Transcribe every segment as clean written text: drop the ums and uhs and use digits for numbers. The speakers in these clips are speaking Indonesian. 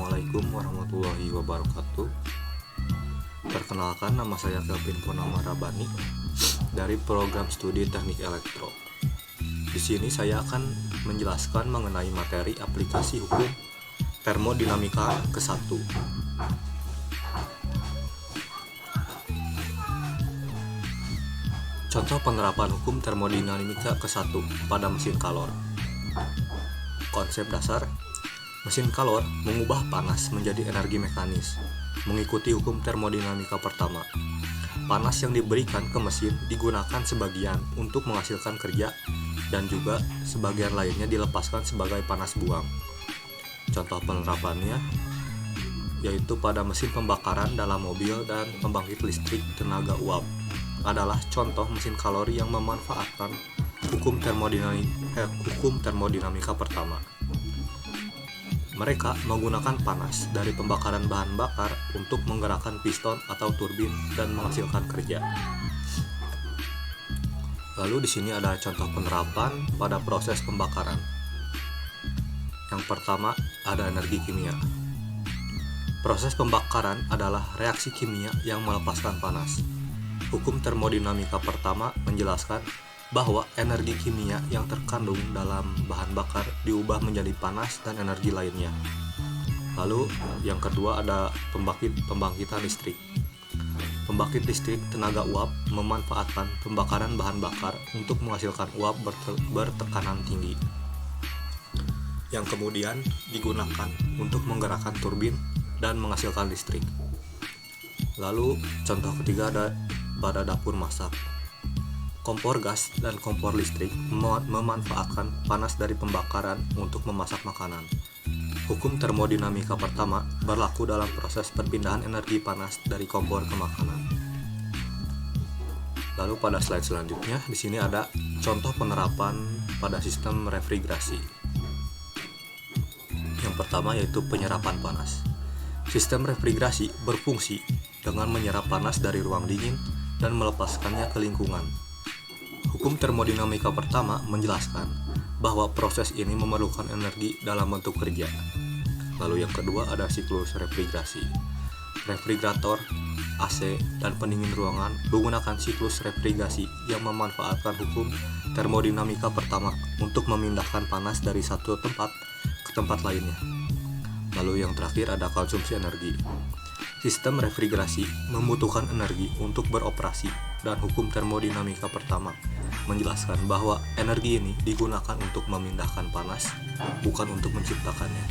Assalamualaikum warahmatullahi wabarakatuh. Perkenalkan, nama saya Kelvin Purnama Rabani dari program studi Teknik Elektro. Di sini saya akan menjelaskan mengenai materi aplikasi hukum termodinamika ke-1. Contoh penerapan hukum termodinamika ke-1 pada mesin kalor. Konsep dasar: mesin kalor mengubah panas menjadi energi mekanis mengikuti hukum termodinamika pertama. Panas yang diberikan ke mesin digunakan sebagian untuk menghasilkan kerja dan juga sebagian lainnya dilepaskan sebagai panas buang. Contoh penerapannya yaitu pada mesin pembakaran dalam mobil dan pembangkit listrik tenaga uap adalah contoh mesin kalori yang memanfaatkan hukum termodinamika pertama. Mereka menggunakan panas dari pembakaran bahan bakar untuk menggerakkan piston atau turbin dan menghasilkan kerja. Lalu di sini ada contoh penerapan pada proses pembakaran. Yang pertama ada energi kimia. Proses pembakaran adalah reaksi kimia yang melepaskan panas. Hukum termodinamika pertama menjelaskan bahwa energi kimia yang terkandung dalam bahan bakar diubah menjadi panas dan energi lainnya. Lalu yang kedua ada pembangkitan listrik. Pembangkit listrik tenaga uap memanfaatkan pembakaran bahan bakar untuk menghasilkan uap bertekanan tinggi yang kemudian digunakan untuk menggerakkan turbin dan menghasilkan listrik. Lalu contoh ketiga ada pada dapur masak. Kompor gas dan kompor listrik memanfaatkan panas dari pembakaran untuk memasak makanan. Hukum termodinamika pertama berlaku dalam proses perpindahan energi panas dari kompor ke makanan. Lalu pada slide selanjutnya di sini ada contoh penerapan pada sistem refrigerasi. Yang pertama yaitu penyerapan panas. Sistem refrigerasi berfungsi dengan menyerap panas dari ruang dingin dan melepaskannya ke lingkungan. Hukum termodinamika pertama menjelaskan bahwa proses ini memerlukan energi dalam bentuk kerja. Lalu yang kedua ada siklus refrigerasi. Refrigerator, AC, dan pendingin ruangan menggunakan siklus refrigerasi yang memanfaatkan hukum termodinamika pertama untuk memindahkan panas dari satu tempat ke tempat lainnya. Lalu yang terakhir ada konsumsi energi. Sistem refrigerasi membutuhkan energi untuk beroperasi dan hukum termodinamika pertama menjelaskan bahwa energi ini digunakan untuk memindahkan panas, bukan untuk menciptakannya.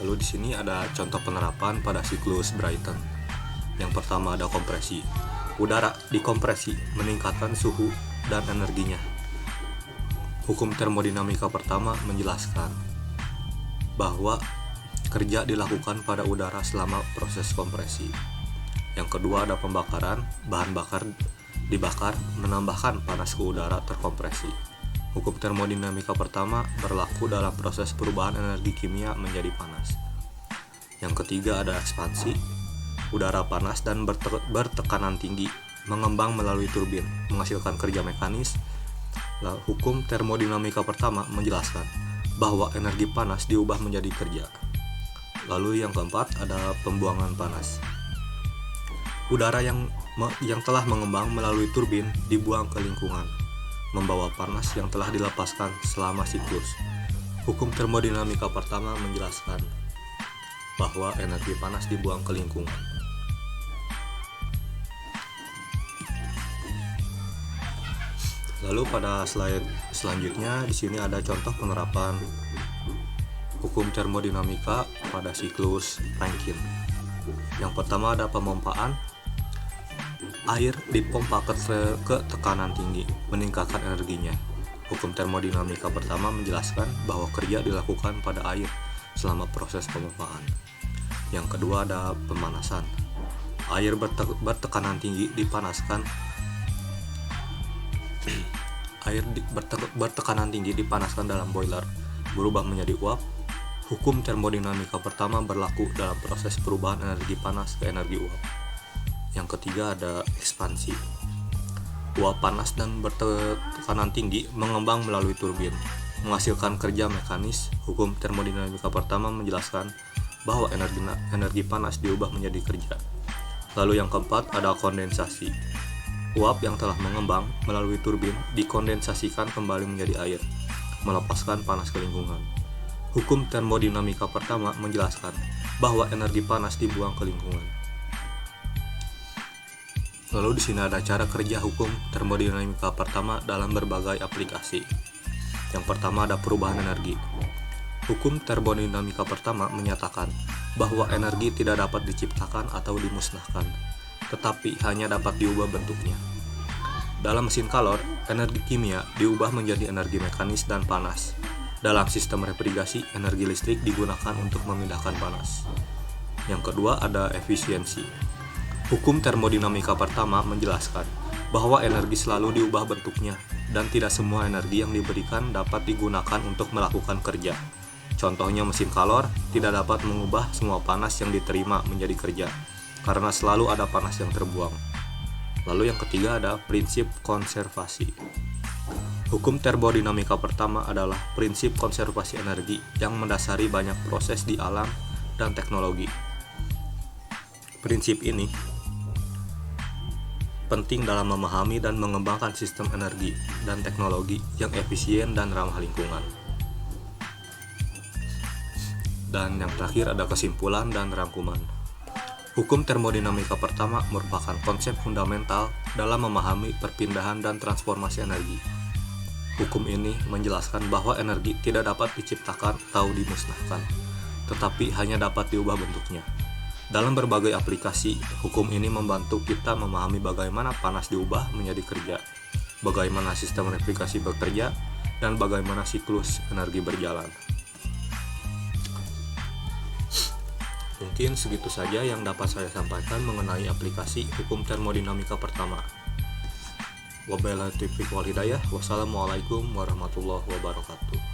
Lalu di sini ada contoh penerapan pada siklus Brayton. Yang pertama ada kompresi. Udara dikompresi meningkatkan suhu dan energinya. Hukum termodinamika pertama menjelaskan bahwa kerja dilakukan pada udara selama proses kompresi. Yang kedua ada pembakaran, bahan bakar dibakar menambahkan panas ke udara terkompresi. Hukum termodinamika pertama berlaku dalam proses perubahan energi kimia menjadi panas. Yang ketiga ada ekspansi. Udara panas dan bertekanan tinggi mengembang melalui turbin, menghasilkan kerja mekanis. Lalu, hukum termodinamika pertama menjelaskan bahwa energi panas diubah menjadi kerja. Lalu yang keempat ada pembuangan panas. Udara yang telah mengembang melalui turbin dibuang ke lingkungan, membawa panas yang telah dilepaskan selama siklus. Hukum termodinamika pertama menjelaskan bahwa energi panas dibuang ke lingkungan. Lalu pada slide selanjutnya di sini ada contoh penerapan hukum termodinamika pada siklus Rankine. Yang pertama ada pemompaan. Air dipompa ke tekanan tinggi, meningkatkan energinya. Hukum termodinamika pertama menjelaskan bahwa kerja dilakukan pada air selama proses pemompaan. Yang kedua ada pemanasan. Air bertekanan tinggi dipanaskan. Bertekanan tinggi dipanaskan dalam boiler, berubah menjadi uap. Hukum termodinamika pertama berlaku dalam proses perubahan energi panas ke energi uap. Yang ketiga ada ekspansi. Uap panas dan bertekanan tinggi mengembang melalui turbin, menghasilkan kerja mekanis. Hukum termodinamika pertama menjelaskan bahwa energi panas diubah menjadi kerja. Lalu yang keempat ada kondensasi. Uap yang telah mengembang melalui turbin dikondensasikan kembali menjadi air, melepaskan panas ke lingkungan. Hukum termodinamika pertama menjelaskan bahwa energi panas dibuang ke lingkungan. Lalu di sini ada cara kerja hukum termodinamika pertama dalam berbagai aplikasi. Yang pertama ada perubahan energi. Hukum termodinamika pertama menyatakan bahwa energi tidak dapat diciptakan atau dimusnahkan, tetapi hanya dapat diubah bentuknya. Dalam mesin kalor, energi kimia diubah menjadi energi mekanis dan panas. Dalam sistem refrigerasi, energi listrik digunakan untuk memindahkan panas. Yang kedua ada efisiensi. Hukum termodinamika pertama menjelaskan bahwa energi selalu diubah bentuknya dan tidak semua energi yang diberikan dapat digunakan untuk melakukan kerja. Contohnya mesin kalor tidak dapat mengubah semua panas yang diterima menjadi kerja, karena selalu ada panas yang terbuang. Lalu yang ketiga ada prinsip konservasi. Hukum termodinamika pertama adalah prinsip konservasi energi yang mendasari banyak proses di alam dan teknologi. Prinsip ini penting dalam memahami dan mengembangkan sistem energi dan teknologi yang efisien dan ramah lingkungan. Dan yang terakhir ada kesimpulan dan rangkuman. Hukum termodinamika pertama merupakan konsep fundamental dalam memahami perpindahan dan transformasi energi. Hukum ini menjelaskan bahwa energi tidak dapat diciptakan atau dimusnahkan, tetapi hanya dapat diubah bentuknya. Dalam berbagai aplikasi, hukum ini membantu kita memahami bagaimana panas diubah menjadi kerja, bagaimana sistem refrigerasi bekerja, dan bagaimana siklus energi berjalan. Mungkin segitu saja yang dapat saya sampaikan mengenai aplikasi hukum termodinamika pertama. Wabillahi taufiq wal hidayah. Wassalamualaikum warahmatullahi wabarakatuh.